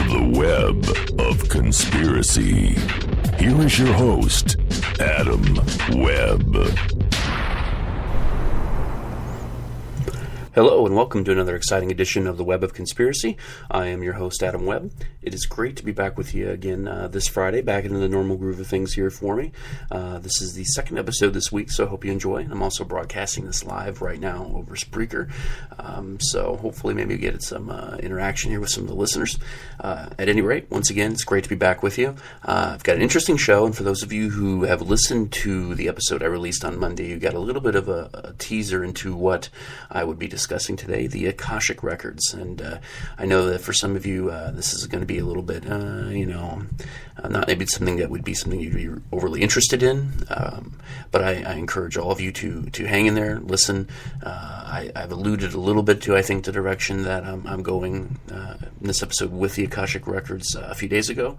The Web of Conspiracy. Here is your host, Adam Webb. Hello and welcome to another exciting edition of the Web of Conspiracy. I am your host, Adam Webb. It is great to be back with you again this Friday, back into the normal groove of things here for me. This is the second episode this week, so I hope you enjoy. I'm also broadcasting this live right now over Spreaker, so hopefully maybe you get some interaction here with some of the listeners. At any rate, once again, it's great to be back with you. I've got an interesting show, and for those of you who have listened to the episode I released on Monday, you got a little bit of a teaser into what I would be discussing today, the Akashic Records. And I know that for some of you, this is going to be a little bit, not maybe something that would be something you'd be overly interested in, but I encourage all of you to hang in there, listen. I've alluded a little bit to, I think, the direction that I'm going in this episode with the Akashic Records a few days ago.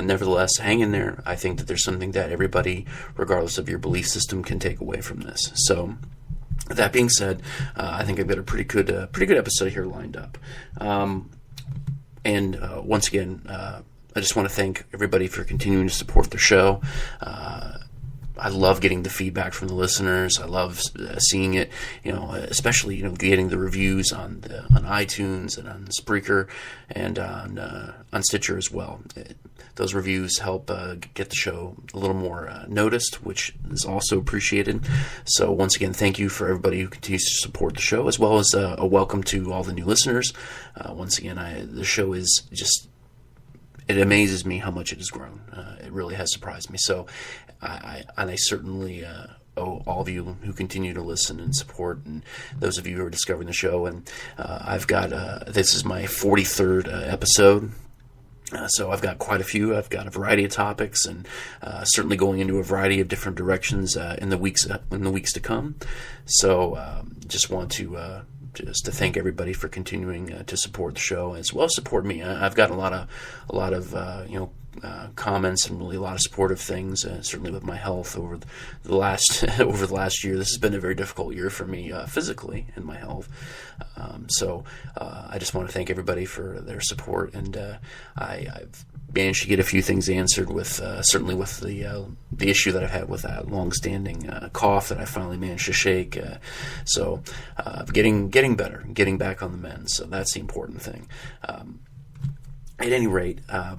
Nevertheless, hang in there. I think that there's something that everybody, regardless of your belief system, can take away from this. So, that being said, I think I've got a pretty good episode here lined up. And once again, I just want to thank everybody for continuing to support the show. I love getting the feedback from the listeners. I love seeing it, especially getting the reviews on iTunes and on Spreaker and on Stitcher as well. Those reviews help get the show a little more noticed, which is also appreciated. So once again, thank you for everybody who continues to support the show, as well as a welcome to all the new listeners. Once again, the show is just, it amazes me how much it has grown. It really has surprised me. So I certainly owe all of you who continue to listen and support, and those of you who are discovering the show. And I've got, this is my 43rd episode. So I've got quite a few. I've got a variety of topics, and certainly going into a variety of different directions in the weeks to come. So just want to thank everybody for continuing to support the show, as well as support me. I've gotten a lot of comments and really a lot of supportive things. Certainly with my health over the last year, this has been a very difficult year for me physically in my health. So I just want to thank everybody for their support, and I've managed to get a few things answered with certainly with the issue that I've had with that long-standing cough that I finally managed to shake. So getting better, getting back on the mend. So that's the important thing. At any rate, I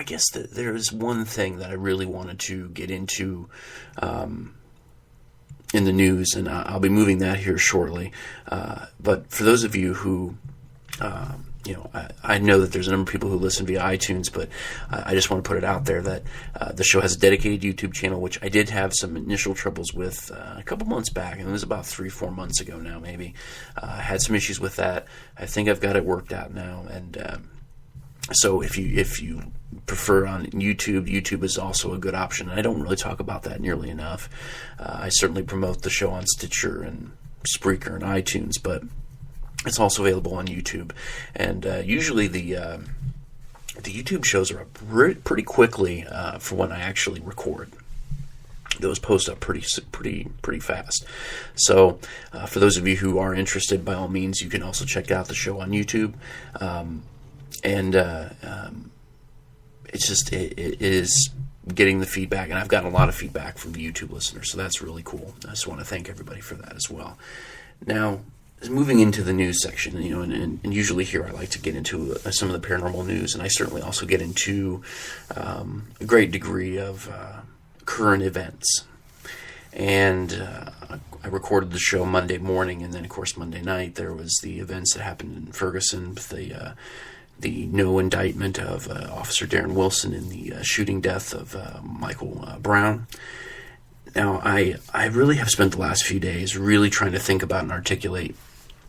guess there is one thing that I really wanted to get into in the news, and I'll be moving that here shortly. But for those of you who, I know that there's a number of people who listen via iTunes, but I just want to put it out there that the show has a dedicated YouTube channel, which I did have some initial troubles with a couple months back, and it was about 3-4 months ago now, maybe. I had some issues with that. I think I've got it worked out now, and so if you prefer on YouTube is also a good option. I don't really talk about that nearly enough. I certainly promote the show on Stitcher and Spreaker and iTunes, but it's also available on YouTube. And usually the YouTube shows are up pretty quickly for when I actually record. Those post up pretty fast. So for those of you who are interested, by all means, you can also check out the show on YouTube. And it's just, it is getting the feedback, and I've gotten a lot of feedback from the YouTube listeners, so that's really cool. I just want to thank everybody for that as well. Now, moving into the news section, and usually here I like to get into some of the paranormal news, and I certainly also get into a great degree of current events. And I recorded the show Monday morning, and then, of course, Monday night, there was the events that happened in Ferguson with the no indictment of Officer Darren Wilson in the shooting death of Michael Brown. Now, I really have spent the last few days really trying to think about and articulate,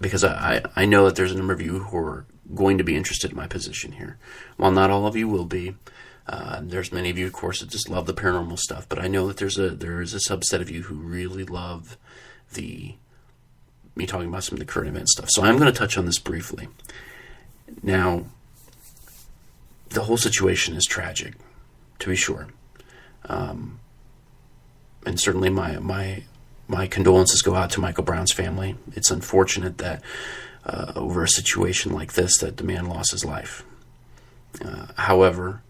because I know that there's a number of you who are going to be interested in my position here. While not all of you will be, there's many of you, of course, that just love the paranormal stuff, but I know that there is a subset of you who really love me talking about some of the current event stuff. So I'm going to touch on this briefly. Now, the whole situation is tragic, to be sure. And certainly my condolences go out to Michael Brown's family. It's unfortunate that over a situation like this that the man lost his life. However,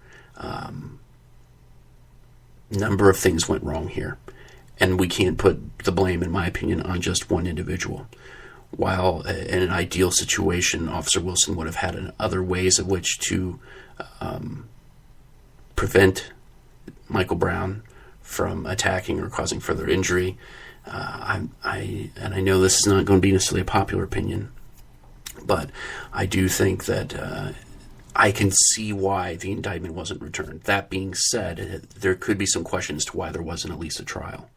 number of things went wrong here, and we can't put the blame, in my opinion, on just one individual. While in an ideal situation, Officer Wilson would have had other ways of which to prevent Michael Brown from attacking or causing further injury. I know this is not going to be necessarily a popular opinion, but I do think that I can see why the indictment wasn't returned. That being said, there could be some questions as to why there wasn't at least a trial.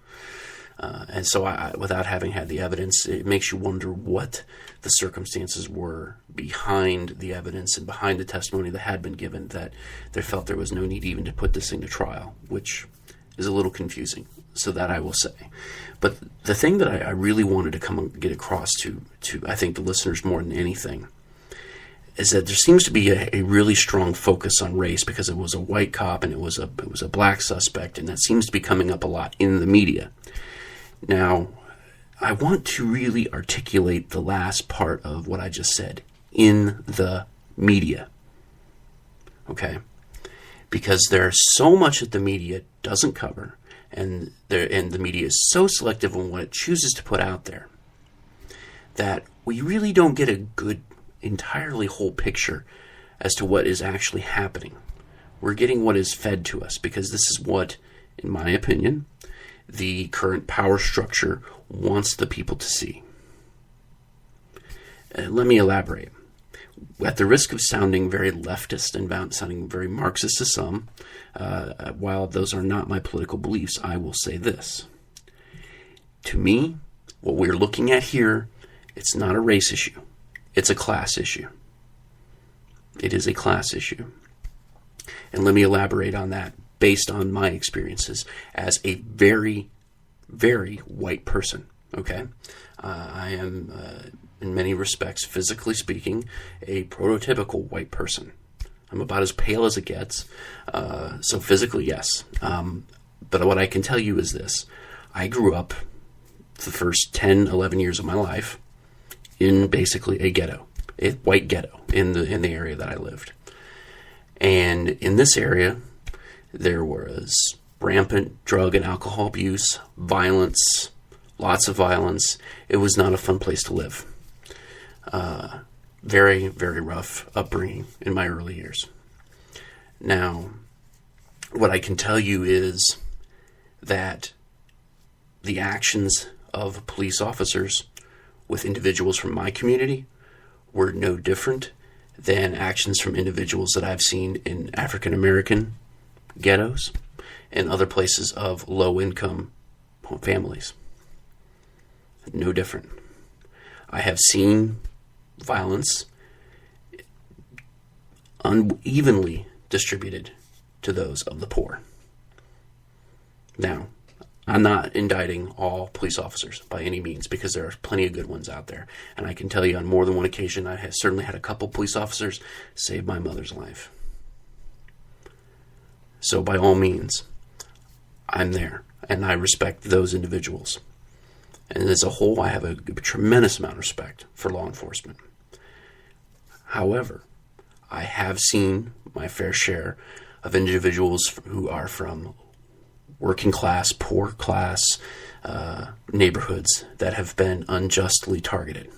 And so without having had the evidence, it makes you wonder what the circumstances were behind the evidence and behind the testimony that had been given, that they felt there was no need even to put this thing to trial, which is a little confusing. So that I will say. But the thing that I really wanted to come and get across to I think the listeners more than anything is that there seems to be a really strong focus on race because it was a white cop and it was a black suspect, and that seems to be coming up a lot in the media. Now, I want to really articulate the last part of what I just said, in the media. Okay? Because there's so much that the media doesn't cover, and the media is so selective on what it chooses to put out there, that we really don't get a good, entirely whole picture as to what is actually happening. We're getting what is fed to us, because this is what, in my opinion, the current power structure wants the people to see. Let me elaborate. At the risk of sounding very leftist and sounding very Marxist to some, while those are not my political beliefs, I will say this. To me, what we're looking at here, it's not a race issue. It's a class issue. It is a class issue. And let me elaborate on that based on my experiences as a very, very white person. Okay? I am, in many respects, physically speaking, a prototypical white person. I'm about as pale as it gets. So physically, yes. But what I can tell you is this. I grew up the first 10, 11 years of my life in basically a ghetto, a white ghetto in the area that I lived. And in this area, there was rampant drug and alcohol abuse, violence, lots of violence. It was not a fun place to live. Very, very rough upbringing in my early years. Now, what I can tell you is that the actions of police officers with individuals from my community were no different than actions from individuals that I've seen in African American ghettos and other places of low-income families. No different. I have seen violence unevenly distributed to those of the poor. Now, I'm not indicting all police officers by any means, because there are plenty of good ones out there. And I can tell you on more than one occasion, I have certainly had a couple police officers save my mother's life. So by all means, I'm there, and I respect those individuals. And as a whole, I have a tremendous amount of respect for law enforcement. However, I have seen my fair share of individuals who are from working class, poor class neighborhoods that have been unjustly targeted.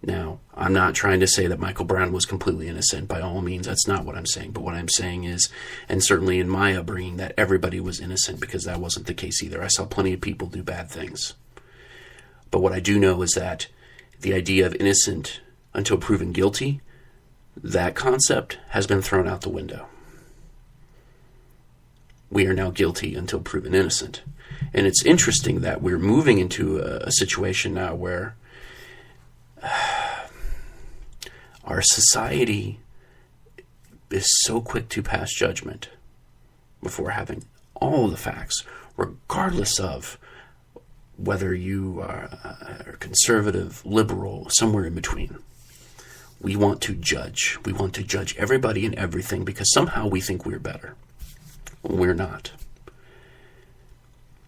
Now, I'm not trying to say that Michael Brown was completely innocent. By all means, that's not what I'm saying. But what I'm saying is, and certainly in my upbringing, that everybody was innocent, because that wasn't the case either. I saw plenty of people do bad things. But what I do know is that the idea of innocent until proven guilty, that concept has been thrown out the window. We are now guilty until proven innocent. And it's interesting that we're moving into a situation now where our society is so quick to pass judgment before having all the facts, regardless of whether you are conservative, liberal, somewhere in between. We want to judge. We want to judge everybody and everything because somehow we think we're better. We're not.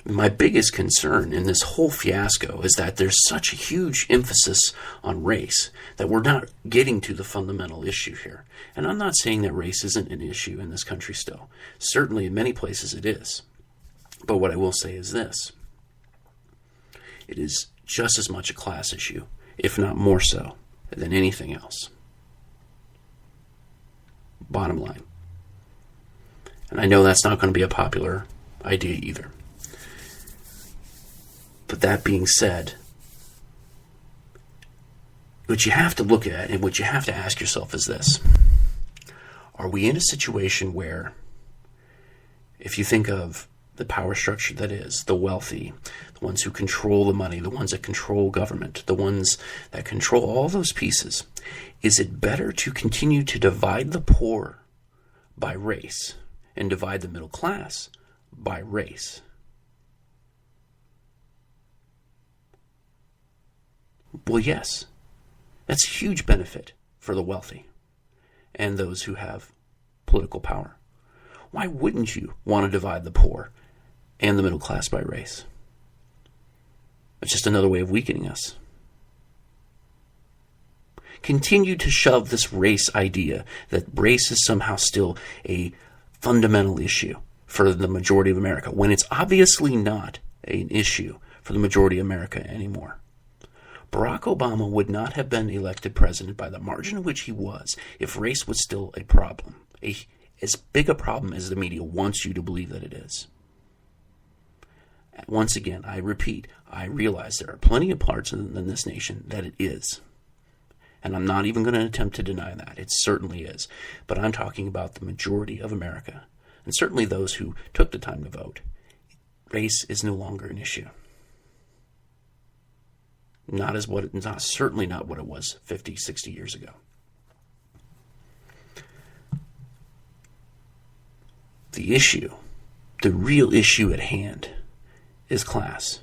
My biggest concern in this whole fiasco is that there's such a huge emphasis on race that we're not getting to the fundamental issue here. And I'm not saying that race isn't an issue in this country still. Certainly in many places it is. But what I will say is this. It is just as much a class issue, if not more so, than anything else. Bottom line. And I know that's not going to be a popular idea either. But that being said, what you have to look at and what you have to ask yourself is this. Are we in a situation where, if you think of the power structure that is, the wealthy, the ones who control the money, the ones that control government, the ones that control all those pieces, is it better to continue to divide the poor by race and divide the middle class by race? Well, yes. That's a huge benefit for the wealthy and those who have political power. Why wouldn't you want to divide the poor and the middle class by race? It's just another way of weakening us. Continue to shove this race idea that race is somehow still a fundamental issue for the majority of America, when it's obviously not an issue for the majority of America anymore. Barack Obama would not have been elected president by the margin in which he was if race was still a problem, as big a problem as the media wants you to believe that it is. Once again, I repeat, I realize there are plenty of parts in this nation that it is. And I'm not even going to attempt to deny that. It certainly is. But I'm talking about the majority of America, and certainly those who took the time to vote. Race is no longer an issue. Certainly not what it was 50, 60 years ago. The issue, the real issue at hand, is class.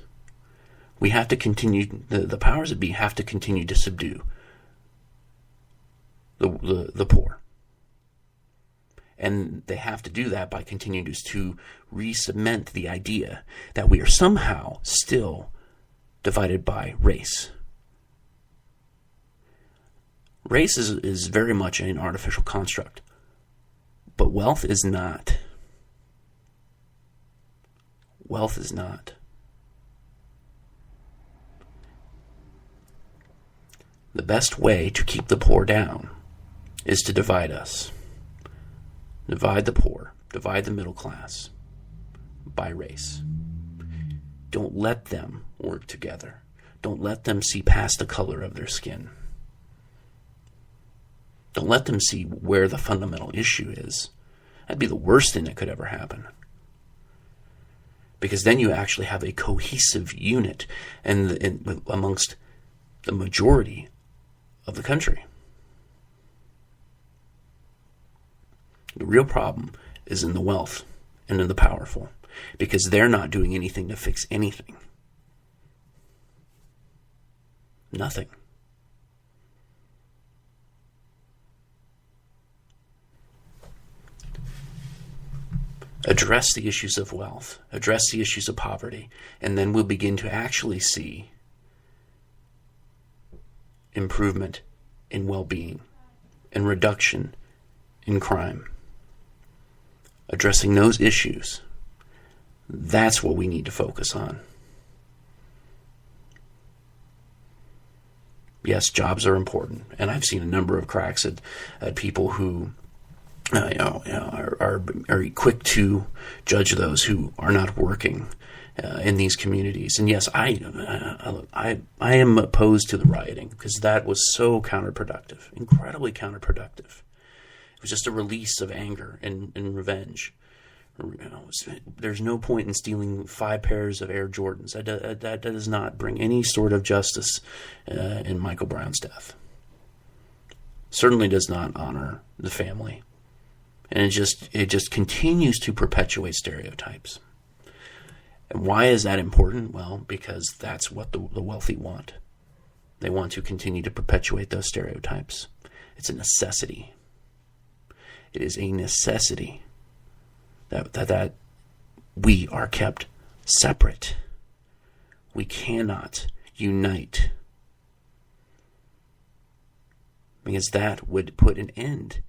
We have to continue, the powers that be have to continue to subdue the poor. And they have to do that by continuing to re-cement the idea that we are somehow still divided by race. Race is very much an artificial construct, but wealth is not. Wealth is not. The best way to keep the poor down is to divide us. Divide the poor, divide the middle class by race. Don't let them work together. Don't let them see past the color of their skin. Don't let them see where the fundamental issue is. That'd be the worst thing that could ever happen. Because then you actually have a cohesive unit amongst the majority of the country. The real problem is in the wealth and in the powerful, because they're not doing anything to fix anything. Nothing. Address the issues of wealth, address the issues of poverty, and then we'll begin to actually see improvement in well-being and reduction in crime. Addressing those issues, that's what we need to focus on. Yes, jobs are important, and I've seen a number of cracks at people who are quick to judge those who are not working in these communities. And yes, I am opposed to the rioting, because that was so counterproductive, incredibly counterproductive. It was just a release of anger and revenge. There's no point in stealing 5 pairs of Air Jordans. That does not bring any sort of justice in Michael Brown's death. Certainly does not honor the family. And it just continues to perpetuate stereotypes. And why is that important? Well, because that's what the wealthy want. They want to continue to perpetuate those stereotypes. It's a necessity. It is a necessity that we are kept separate. We cannot unite. Because that would put an end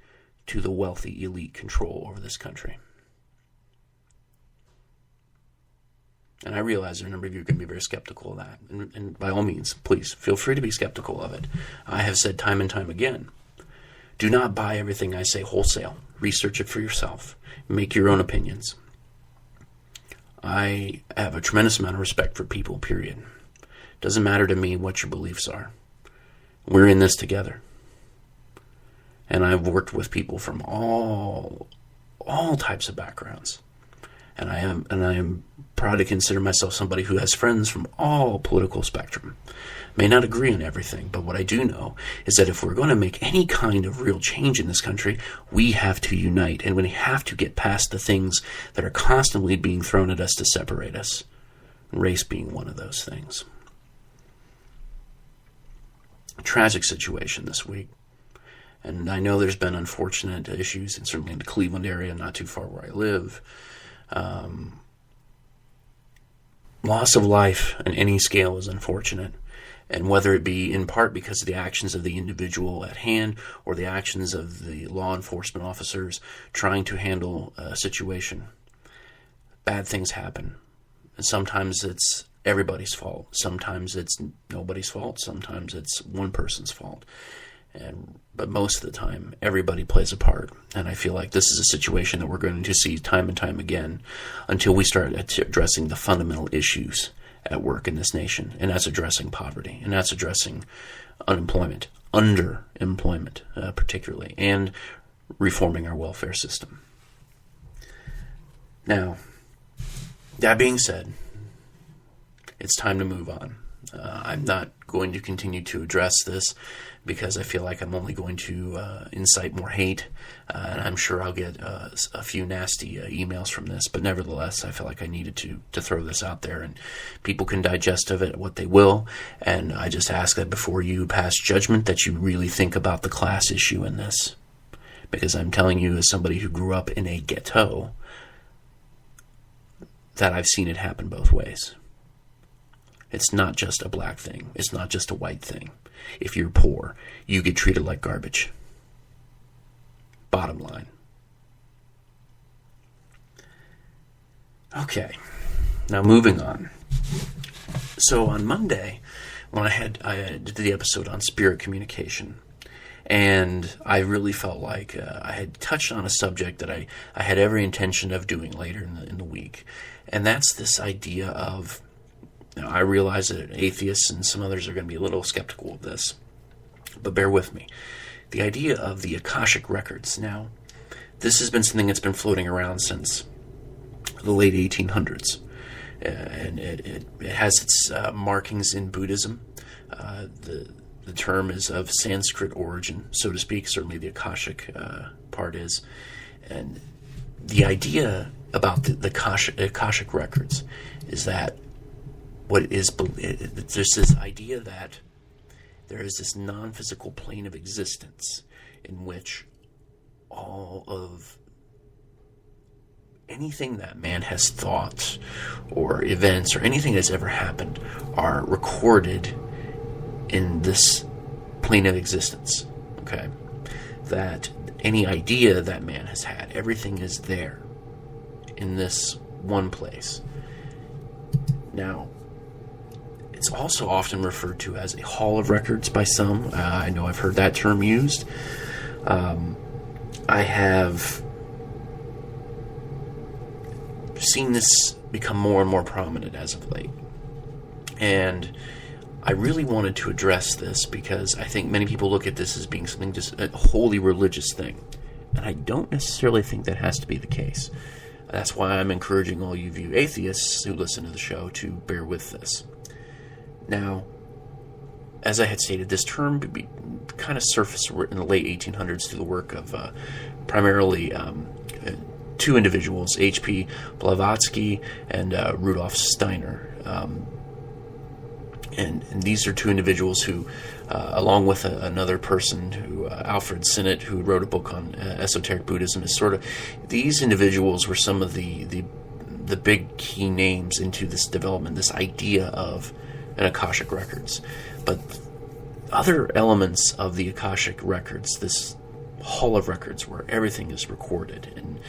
to the wealthy elite control over this country. And I realize there are a number of you are going to be very skeptical of that. And by all means, please, feel free to be skeptical of it. I have said time and time again, do not buy everything I say wholesale. Research it for yourself. Make your own opinions. I have a tremendous amount of respect for people, period. Doesn't matter to me what your beliefs are. We're in this together. And I've worked with people from all types of backgrounds. And I am proud to consider myself somebody who has friends from all political spectrum. May not agree on everything, but what I do know is that if we're going to make any kind of real change in this country, we have to unite, and we have to get past the things that are constantly being thrown at us to separate us, race being one of those things. A tragic situation this week, and I know there's been unfortunate issues, and certainly in the Cleveland area, not too far where I live. Loss of life on any scale is unfortunate, and whether it be in part because of the actions of the individual at hand or the actions of the law enforcement officers trying to handle a situation, bad things happen. And sometimes it's everybody's fault. Sometimes it's nobody's fault. Sometimes it's one person's fault. But most of the time, everybody plays a part. And I feel like this is a situation that we're going to see time and time again until we start addressing the fundamental issues at work in this nation. And that's addressing poverty. And that's addressing unemployment, underemployment particularly, and reforming our welfare system. Now, that being said, it's time to move on. I'm not going to continue to address this because I feel like I'm only going to incite more hate, and I'm sure I'll get a few nasty emails from this, but nevertheless, I feel like I needed to throw this out there, and people can digest of it what they will, and I just ask that before you pass judgment that you really think about the class issue in this, because I'm telling you as somebody who grew up in a ghetto that I've seen it happen both ways. It's not just a black thing. It's not just a white thing. If you're poor, you get treated like garbage. Bottom line. Okay, now moving on. So on Monday, when I did the episode on spirit communication, and I really felt like I had touched on a subject that I had every intention of doing later in the week, and that's this idea of, now, I realize that atheists and some others are going to be a little skeptical of this, but bear with me. The idea of the Akashic Records. Now, this has been something that's been floating around since the late 1800s, and it has its markings in Buddhism. The term is of Sanskrit origin, so to speak. Certainly the Akashic part is. And the idea about the Akashic Records is that there's this idea that there is this non-physical plane of existence in which all of anything that man has thought or events or anything that's ever happened are recorded in this plane of existence, okay? That any idea that man has had, everything is there in this one place. Now, it's also often referred to as a hall of records by some. I know I've heard that term used. I have seen this become more and more prominent as of late. And I really wanted to address this because I think many people look at this as being something just a wholly religious thing. And I don't necessarily think that has to be the case. That's why I'm encouraging all you atheists who listen to the show to bear with this. Now, as I had stated, this term kind of surfaced in the late 1800s through the work of primarily two individuals, H.P. Blavatsky and Rudolf Steiner. And these are two individuals who, along with another person, Alfred Sinnett, who wrote a book on esoteric Buddhism, these individuals were some of the the big key names into this development, this idea of an Akashic Records. But other elements of the Akashic Records, this hall of records where everything is recorded, and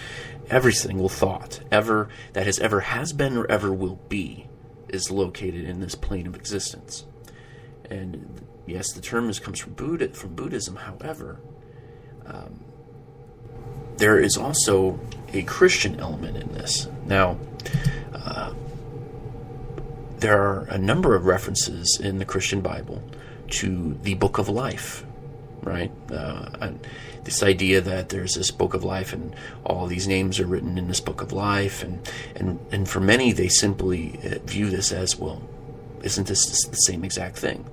every single thought that has been or ever will be is located in this plane of existence. And yes, the term comes from Buddhism. However, there is also a Christian element in this. Now, there are a number of references in the Christian Bible to the Book of Life, right? This idea that there's this Book of Life and all these names are written in this Book of Life, and for many they simply view this as, well, isn't this the same exact thing?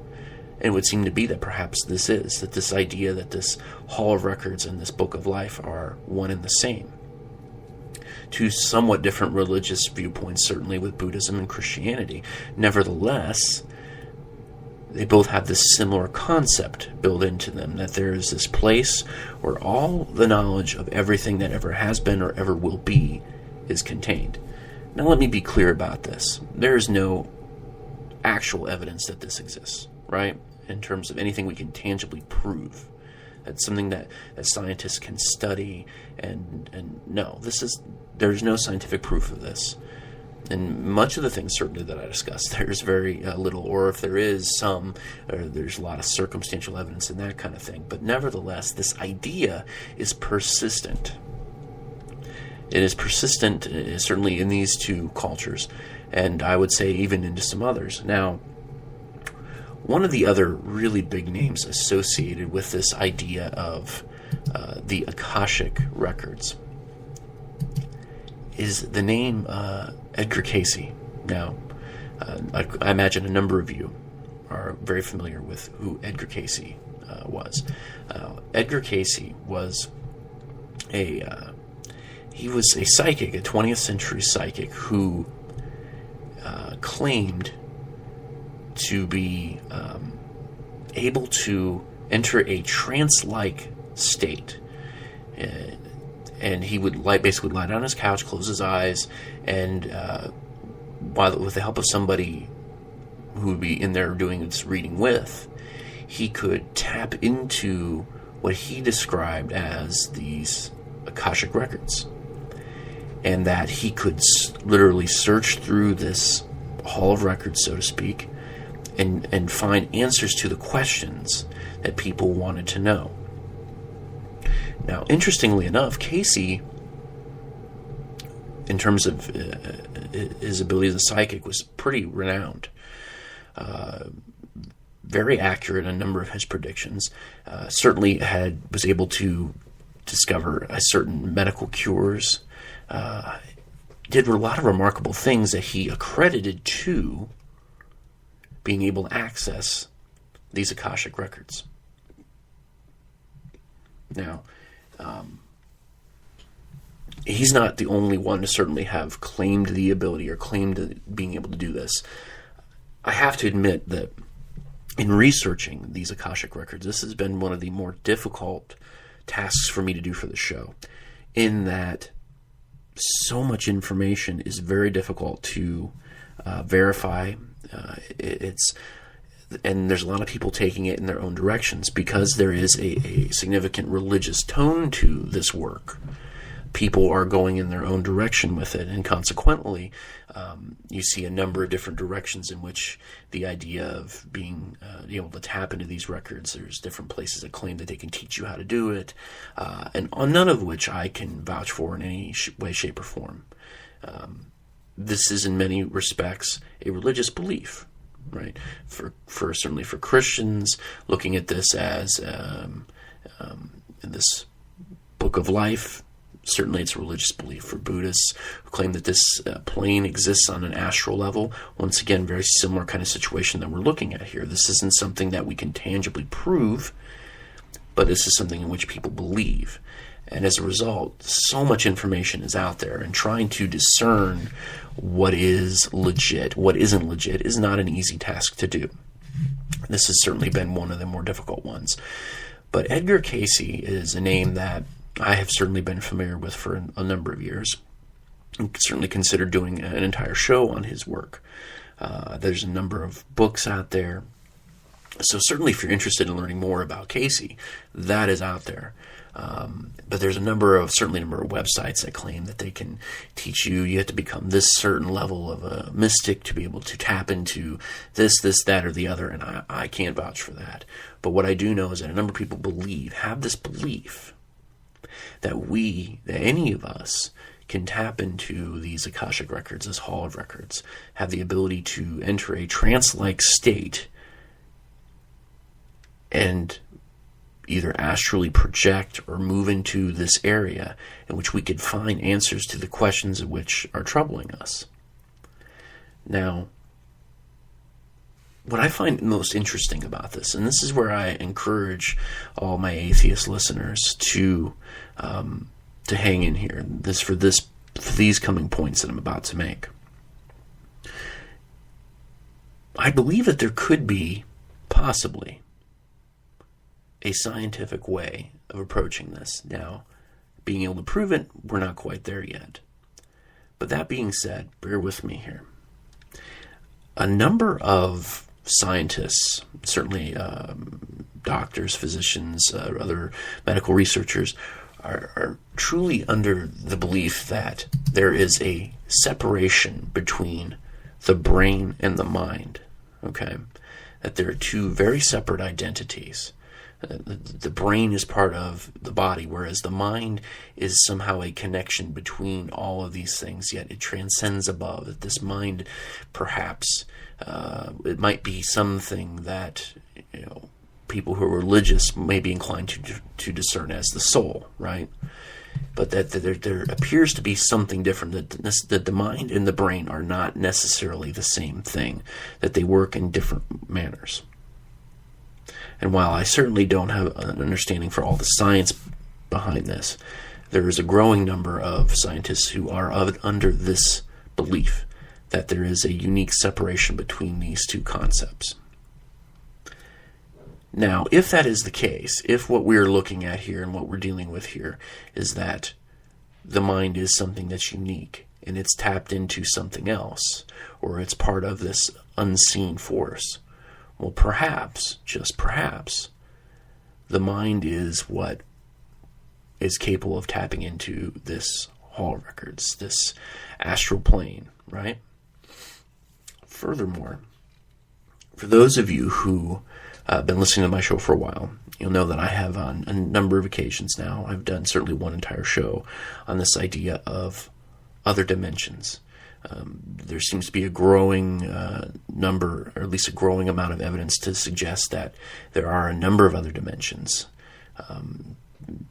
And it would seem to be that perhaps this idea that this Hall of Records and this Book of Life are one and the same. Two somewhat different religious viewpoints, certainly with Buddhism and Christianity. Nevertheless, they both have this similar concept built into them, that there is this place where all the knowledge of everything that ever has been or ever will be is contained. Now let me be clear about this. There is no actual evidence that this exists, right? In terms of anything we can tangibly prove. That's something that scientists can study, and no, there's no scientific proof of this. And much of the things certainly that I discussed, there's very little, or if there is some, or there's a lot of circumstantial evidence and that kind of thing. But nevertheless, this idea is persistent. It is persistent, certainly in these two cultures, and I would say even into some others. Now, one of the other really big names associated with this idea of the Akashic Records is the name Edgar Cayce. Now, I imagine a number of you are very familiar with who Edgar Cayce was. Edgar Cayce was a psychic, a 20th century psychic who claimed to be able to enter a trance-like state. And he would basically lie down on his couch, close his eyes, and with the help of somebody who would be in there doing this reading with, he could tap into what he described as these Akashic Records. And that he could literally search through this hall of records, so to speak, and find answers to the questions that people wanted to know. Now, interestingly enough, Cayce, in terms of his ability as a psychic, was pretty renowned. Very accurate in a number of his predictions. Certainly was able to discover certain medical cures. Did a lot of remarkable things that he accredited to being able to access these Akashic Records. Now, he's not the only one to certainly have claimed the ability or claimed being able to do this. I have to admit that in researching these Akashic Records, this has been one of the more difficult tasks for me to do for the show, in that so much information is very difficult to verify. And there's a lot of people taking it in their own directions because there is a significant religious tone to this work. People are going in their own direction with it, and consequently, you see a number of different directions in which the idea of being able to tap into these records, there's different places that claim that they can teach you how to do it, and on none of which I can vouch for in any way, shape, or form. This is in many respects a religious belief, right? For certainly for Christians, looking at this as this Book of Life. Certainly it's a religious belief. For Buddhists who claim that this plane exists on an astral level, once again, very similar kind of situation that we're looking at here. This isn't something that we can tangibly prove, but this is something in which people believe. And as a result, so much information is out there, and trying to discern what is legit, what isn't legit, is not an easy task to do. This has certainly been one of the more difficult ones. But Edgar Cayce is a name that I have certainly been familiar with for a number of years. You can certainly consider doing an entire show on his work. There's a number of books out there. So certainly if you're interested in learning more about Casey, that is out there. But there's certainly a number of websites that claim that they can teach you. You have to become this certain level of a mystic to be able to tap into this, that, or the other. And I can't vouch for that. But what I do know is that a number of people have this belief that any of us can tap into these Akashic records, this hall of records, have the ability to enter a trance-like state and either astrally project or move into this area in which we could find answers to the questions which are troubling us. Now, what I find most interesting about this, and this is where I encourage all my atheist listeners to hang in here, for these coming points that I'm about to make. I believe that there could be, possibly, a scientific way of approaching this. Now, being able to prove it, we're not quite there yet. But that being said, bear with me here. A number of scientists, certainly doctors, physicians, other medical researchers, are truly under the belief that there is a separation between the brain and the mind. Okay? That there are two very separate identities. The brain is part of the body, whereas the mind is somehow a connection between all of these things, yet it transcends above. That this mind, perhaps, it might be something that, people who are religious may be inclined to discern as the soul, right? But that there appears to be something different, that the mind and the brain are not necessarily the same thing, that they work in different manners. And while I certainly don't have an understanding for all the science behind this, there is a growing number of scientists who are under this belief that there is a unique separation between these two concepts. Now, if that is the case, if what we're looking at here and what we're dealing with here is that the mind is something that's unique and it's tapped into something else, or it's part of this unseen force, well, perhaps, just perhaps, the mind is what is capable of tapping into this hall of records, this astral plane, right? Furthermore, for those of you who have been listening to my show for a while, you'll know that I have on a number of occasions now, I've done certainly one entire show on this idea of other dimensions. There seems to be a growing number, or at least a growing amount of evidence to suggest that there are a number of other dimensions.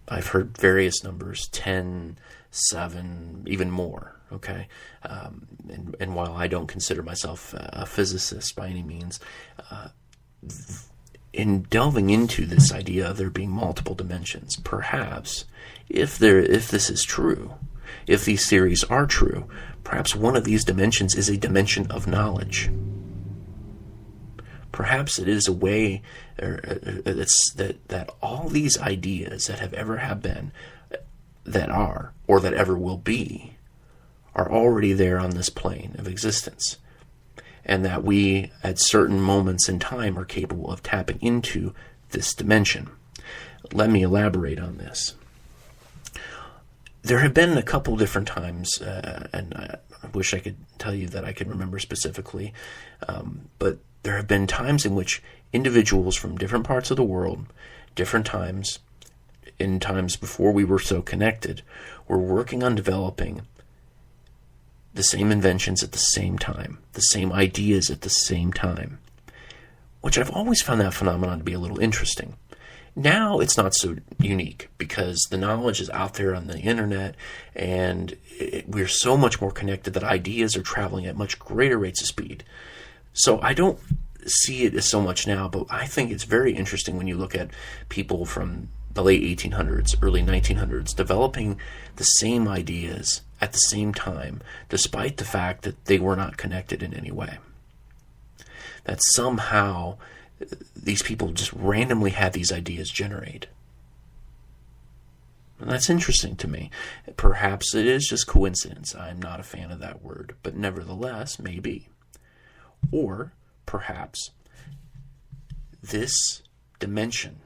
I've heard various numbers, 10, 7, even more, okay? And while I don't consider myself a physicist by any means, in delving into this idea of there being multiple dimensions, perhaps, if this is true, if these theories are true, perhaps one of these dimensions is a dimension of knowledge. Perhaps it is a way that all these ideas that have been, that are, or that ever will be, are already there on this plane of existence. And that we, at certain moments in time, are capable of tapping into this dimension. Let me elaborate on this. There have been a couple different times, and I wish I could tell you that I could remember specifically, but there have been times in which individuals from different parts of the world, different times, in times before we were so connected, were working on developing the same inventions at the same time, the same ideas at the same time, which I've always found that phenomenon to be a little interesting. Now it's not so unique because the knowledge is out there on the internet, and we're so much more connected that ideas are traveling at much greater rates of speed. So I don't see it as so much now, but I think it's very interesting when you look at people from the late 1800s, early 1900s, developing the same ideas at the same time, despite the fact that they were not connected in any way. That somehow these people just randomly had these ideas generate. And that's interesting to me. Perhaps it is just coincidence. I'm not a fan of that word, but nevertheless, maybe. Or perhaps this dimension,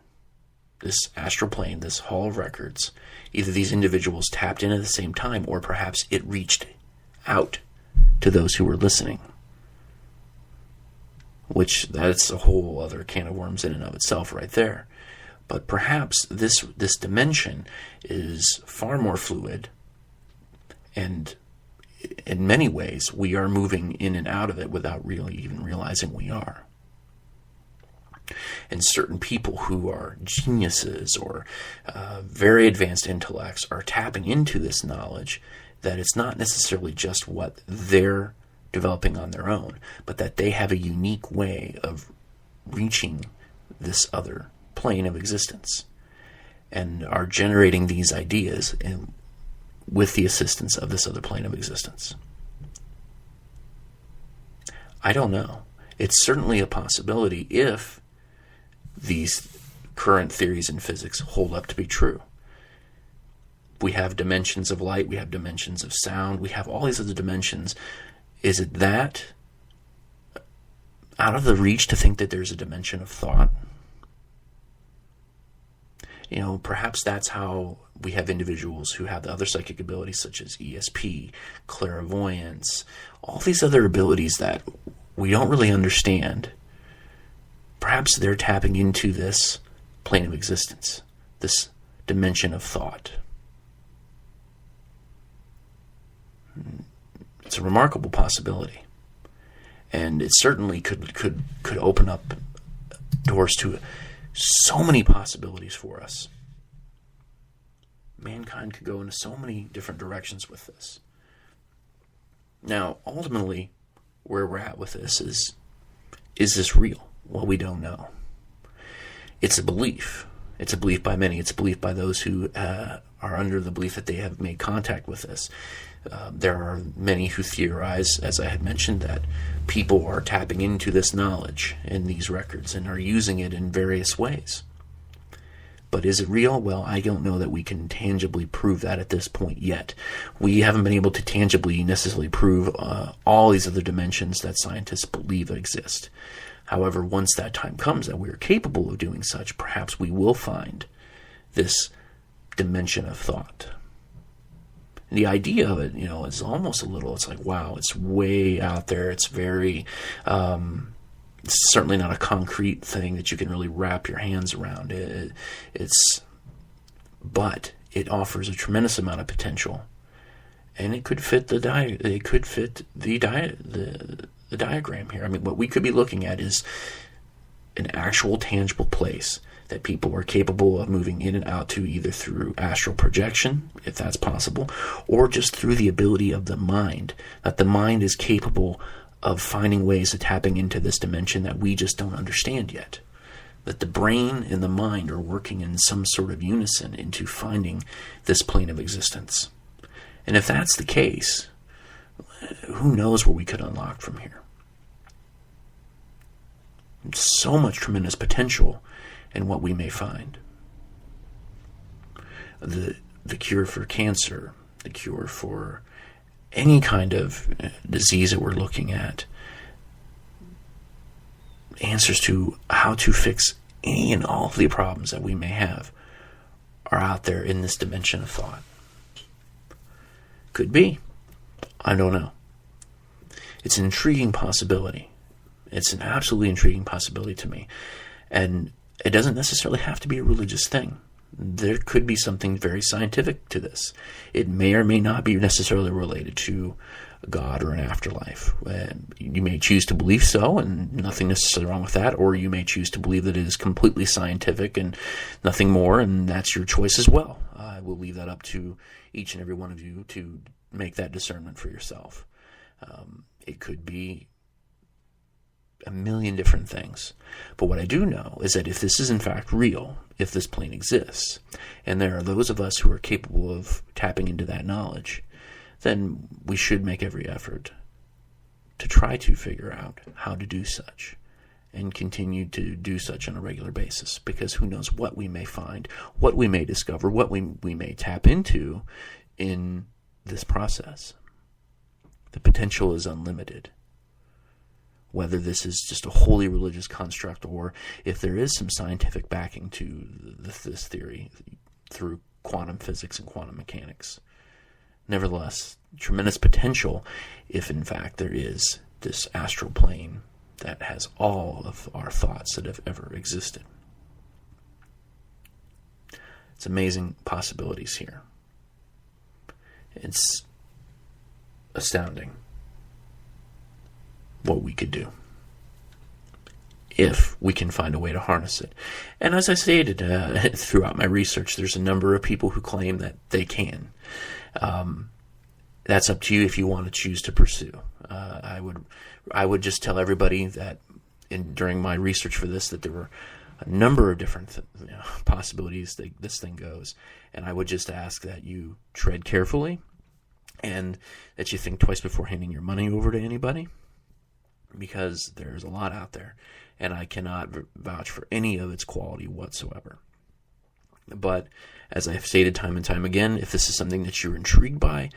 this astral plane, this hall of records, either these individuals tapped in at the same time, or perhaps it reached out to those who were listening. Which, that's a whole other can of worms in and of itself right there. But perhaps this dimension is far more fluid, and in many ways we are moving in and out of it without really even realizing we are. And certain people who are geniuses or very advanced intellects are tapping into this knowledge, that it's not necessarily just what they're developing on their own, but that they have a unique way of reaching this other plane of existence, and are generating these ideas with the assistance of this other plane of existence. I don't know. It's certainly a possibility if these current theories in physics hold up to be true. We have dimensions of light, we have dimensions of sound, we have all these other dimensions. Is it that out of the reach to think that there's a dimension of thought? You know, perhaps that's how we have individuals who have the other psychic abilities, such as ESP, clairvoyance, all these other abilities that we don't really understand. Perhaps they're tapping into this plane of existence, this dimension of thought. It's a remarkable possibility, and it certainly could open up doors to so many possibilities for us. Mankind could go into so many different directions with this. Now, ultimately, where we're at with this is this real? Well, we don't know. It's a belief. It's a belief by many. It's a belief by those who are under the belief that they have made contact with this. There are many who theorize, as I had mentioned, that people are tapping into this knowledge in these records and are using it in various ways. But is it real? Well, I don't know that we can tangibly prove that at this point yet. We haven't been able to tangibly necessarily prove all these other dimensions that scientists believe exist. However, once that time comes that we are capable of doing such, perhaps we will find this dimension of thought. The idea of it, is almost a little, it's like, wow, it's way out there. It's very, it's certainly not a concrete thing that you can really wrap your hands around. But it offers a tremendous amount of potential, and it could fit the diagram here. I mean, what we could be looking at is an actual tangible place that people are capable of moving in and out to, either through astral projection, if that's possible, or just through the ability of the mind, that the mind is capable of finding ways of tapping into this dimension that we just don't understand yet. That the brain and the mind are working in some sort of unison into finding this plane of existence. And if that's the case, who knows where we could unlock from here? So much tremendous potential in what we may find. The cure for cancer, the cure for any kind of disease that we're looking at, answers to how to fix any and all of the problems that we may have are out there in this dimension of thought. Could be. I don't know. It's an intriguing possibility. It's an absolutely intriguing possibility to me. And it doesn't necessarily have to be a religious thing. There could be something very scientific to this. It may or may not be necessarily related to God or an afterlife. You may choose to believe so, and nothing necessarily wrong with that, or you may choose to believe that it is completely scientific and nothing more, and that's your choice as well. I will leave that up to each and every one of you to make that discernment for yourself. It could be a million different things. But what I do know is that if this is in fact real, if this plane exists, and there are those of us who are capable of tapping into that knowledge, then we should make every effort to try to figure out how to do such and continue to do such on a regular basis, because who knows what we may find, what we may discover, what we may tap into in this process. The potential is unlimited. Whether this is just a wholly religious construct, or if there is some scientific backing to this theory through quantum physics and quantum mechanics. Nevertheless, tremendous potential if in fact there is this astral plane that has all of our thoughts that have ever existed. It's amazing possibilities here. It's astounding what we could do if we can find a way to harness it. And as I stated throughout my research, there's a number of people who claim that they can. That's up to you if you want to choose to pursue. I would just tell everybody that during my research for this, that there were a number of different possibilities that this thing goes. And I would just ask that you tread carefully and that you think twice before handing your money over to anybody, because there's a lot out there, and I cannot vouch for any of its quality whatsoever. But as I've stated time and time again, if this is something that you're intrigued by,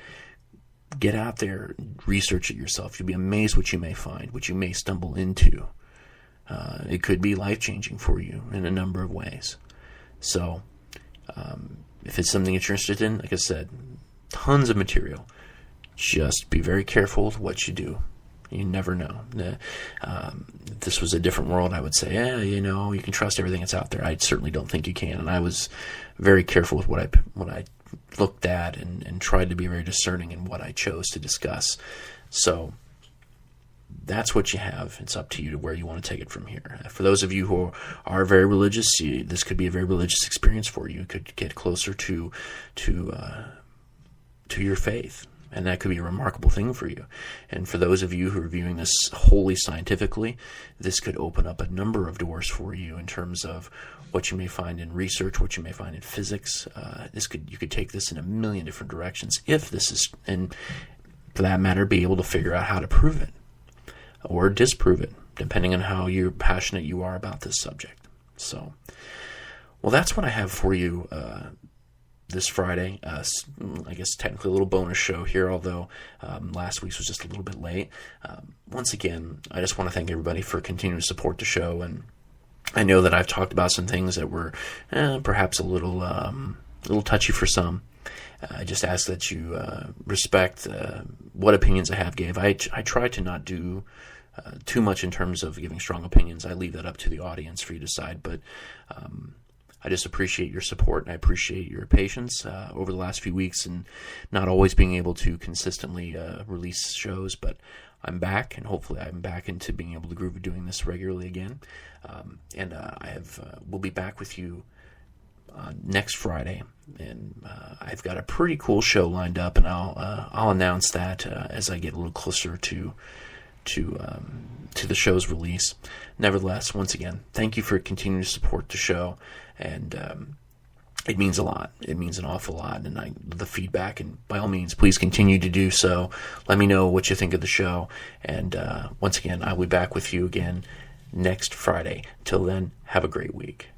get out there, research it yourself. You'll be amazed what you may find, what you may stumble into. It could be life-changing for you in a number of ways. So, if it's something that you're interested in, like I said, tons of material. Just be very careful with what you do. You never know. If this was a different world, I would say, you can trust everything that's out there. I certainly don't think you can. And I was very careful with what I looked at and tried to be very discerning in what I chose to discuss. So that's what you have. It's up to you to where you want to take it from here. For those of you who are very religious, this could be a very religious experience for you. You could get closer to your faith. And that could be a remarkable thing for you. And for those of you who are viewing this wholly scientifically, this could open up a number of doors for you in terms of what you may find in research, what you may find in physics. You could take this in a million different directions if this is, and for that matter, be able to figure out how to prove it or disprove it, depending on how passionate you are about this subject. So, well, that's what I have for you this Friday. I guess technically a little bonus show here, although last week's was just a little bit late. Once again, I just want to thank everybody for continuing to support the show, and I know that I've talked about some things that were perhaps a little touchy for some. I just ask that you respect what opinions I have gave. I try to not do too much in terms of giving strong opinions. I leave that up to the audience for you to decide, but I just appreciate your support, and I appreciate your patience over the last few weeks and not always being able to consistently release shows, but I'm back, and hopefully I'm back into being able to groove of doing this regularly again. We'll be back with you next Friday, and I've got a pretty cool show lined up, and I'll announce that as I get a little closer to the show's release. Nevertheless, once again, thank you for continuing to support the show, and it means a lot. It means an awful lot, and the feedback, and by all means, please continue to do so. Let me know what you think of the show, and once again, I'll be back with you again next Friday. Till then, have a great week.